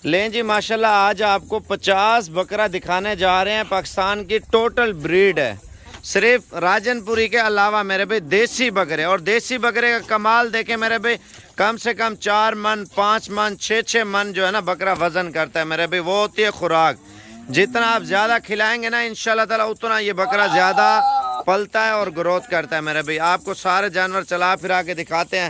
لیں جی ماشاءاللہ آج آپ کو 50 بکرا دکھانے جا رہے ہیں. پاکستان کی ٹوٹل بریڈ ہے, صرف راجن پوری کے علاوہ میرے بھائی دیسی بکرے. اور دیسی بکرے کا کمال دیکھیں میرے بھائی, کم سے کم 4 من 5 من 6 من جو ہے نا بکرا وزن کرتا ہے میرے بھائی. وہ ہوتی ہے خوراک, جتنا آپ زیادہ کھلائیں گے نا انشاءاللہ تعالی اتنا یہ بکرا زیادہ پلتا ہے اور گروتھ کرتا ہے میرے بھائی. آپ کو سارے جانور چلا پھرا کے دکھاتے ہیں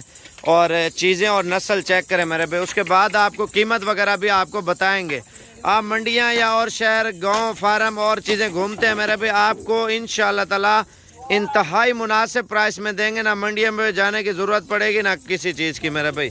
اور چیزیں اور نسل چیک کریں میرے بھائی. اس کے بعد آپ کو قیمت وغیرہ بھی آپ کو بتائیں گے. آپ منڈیاں یا اور شہر گاؤں فارم اور چیزیں گھومتے ہیں میرے بھائی, آپ کو انشاءاللہ تعالی انتہائی مناسب پرائس میں دیں گے. نہ منڈیوں میں جانے کی ضرورت پڑے گی نہ کسی چیز کی میرے بھائی.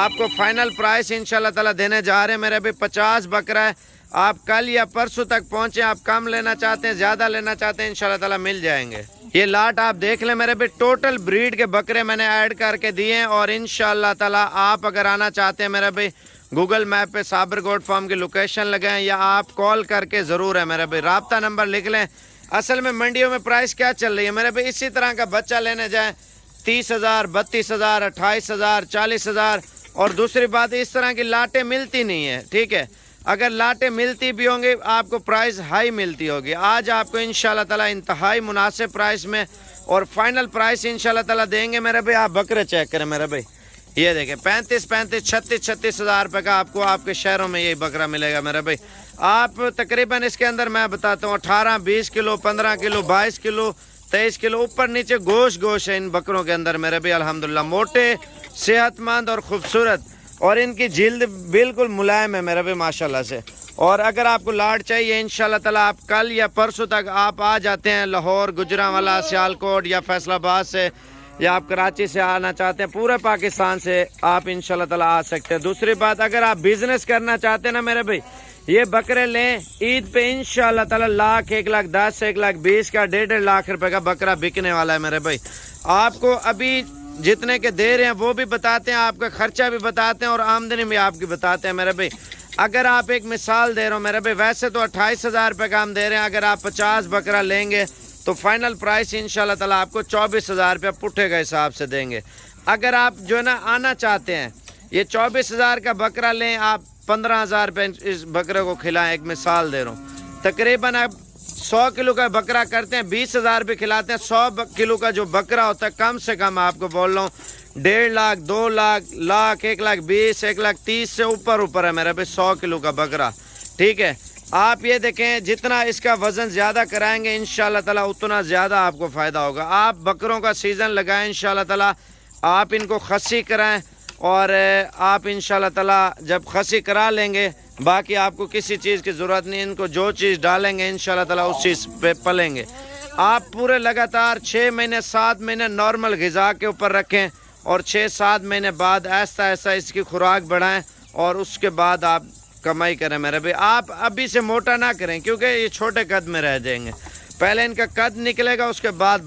آپ کو فائنل پرائس انشاءاللہ تعالی دینے جا رہے ہیں میرے بھائی. 50 بکرا ہے, آپ کل یا پرسوں تک پہنچیں. آپ کم لینا چاہتے ہیں زیادہ لینا چاہتے ہیں انشاءاللہ تعالی مل جائیں گے. یہ لاٹ آپ دیکھ لیں میرے بھائی, ٹوٹل بریڈ کے بکرے میں نے ایڈ کر کے دیے ہیں. اور انشاءاللہ تعالی آپ اگر آنا چاہتے ہیں میرے بھائی, گوگل میپ پہ صابر گوٹ فارم کی لوکیشن لگائیں یا آپ کال کر کے ضرور ہے میرے بھائی. رابطہ نمبر لکھ لیں. اصل میں منڈیوں میں پرائس کیا چل رہی ہے میرے بھائی, اسی طرح کا بچہ لینے جائیں 30,000 32,000 28,000 40,000. اور دوسری بات, اس طرح کی لاٹیں ملتی نہیں ہیں. ٹھیک ہے, اگر لاٹیں ملتی بھی ہوں گی آپ کو پرائس ہائی ملتی ہوگی. آج آپ کو انشاءاللہ تعالی انتہائی مناسب پرائس میں اور فائنل پرائس انشاءاللہ تعالی دیں گے میرے بھائی. آپ بکرے چیک کریں میرے بھائی, یہ دیکھیں 35 36 ہزار روپے کا آپ کو آپ کے شہروں میں یہی بکرا ملے گا میرے بھائی. آپ تقریباً اس کے اندر میں بتاتا ہوں 18 20 کلو 15 کلو 22 کلو 23 کلو اوپر نیچے گوشت ہے ان بکروں کے اندر میرے بھائی. الحمدللہ موٹے صحت مند اور خوبصورت, اور ان کی جلد بالکل ملائم ہے میرے بھائی ماشاءاللہ سے. اور اگر آپ کو لاٹ چاہیے انشاءاللہ تعالی آپ کل یا پرسوں تک آپ آ جاتے ہیں لاہور گجرانوالہ سیالکوٹ یا فیصل آباد سے, یا آپ کراچی سے آنا چاہتے ہیں, پورے پاکستان سے آپ انشاءاللہ تعالی آ سکتے ہیں. دوسری بات, اگر آپ بزنس کرنا چاہتے ہیں نا میرے بھائی, یہ بکرے لیں عید پہ انشاءاللہ تعالی 1,10,000 1,20,000 کا 1.5 لاکھ روپے کا بکرا بکنے والا ہے میرے بھائی. آپ کو ابھی جتنے کے دے رہے ہیں وہ بھی بتاتے ہیں, آپ کا خرچہ بھی بتاتے ہیں اور آمدنی بھی آپ کی بتاتے ہیں میرے بھائی. اگر آپ ایک مثال دے رہے ہو میرے بھائی, ویسے تو 28,000 روپے کا ہم دے رہے ہیں. اگر آپ 50 بکرا لیں گے تو فائنل پرائس انشاءاللہ تعالی آپ کو 24,000 روپے پٹھے کا حساب سے دیں گے. اگر آپ جو ہے نا آنا چاہتے ہیں, یہ 24,000 کا بکرا لیں, آپ 15,000 روپے اس بکرے کو کھلائیں. ایک مثال دے رہا ہوں, تقریباً آپ 100 کلو کا بکرا کرتے ہیں 20,000 روپے کھلاتے ہیں. 100 کلو کا جو بکرا ہوتا ہے کم سے کم آپ کو بول رہا ہوں 1.5 لاکھ 2 لاکھ 1,20,000 1,30,000 سے اوپر ہے میرے پہ 100 کلو کا بکرا. ٹھیک ہے, آپ یہ دیکھیں جتنا اس کا وزن زیادہ کرائیں گے انشاءاللہ تعالی اتنا زیادہ آپ کو فائدہ ہوگا. آپ بکروں کا سیزن لگائیں انشاءاللہ تعالی, آپ ان کو خصی کرائیں اور آپ انشاءاللہ تعالی جب خصی کرا لیں گے باقی آپ کو کسی چیز کی ضرورت نہیں. ان کو جو چیز ڈالیں گے انشاءاللہ تعالی اس چیز پہ پلیں گے. آپ پورے لگاتار 6 مہینے 7 مہینے نارمل غذا کے اوپر رکھیں اور 6-7 مہینے بعد ایسا اس کی خوراک بڑھائیں اور اس کے بعد آپ کمائی کریں میرے بھائی. آپ ابھی سے موٹا نہ کریں کیونکہ یہ چھوٹے قد میں رہ جائیں گے. پہلے ان کا قد نکلے گا اس کے بعد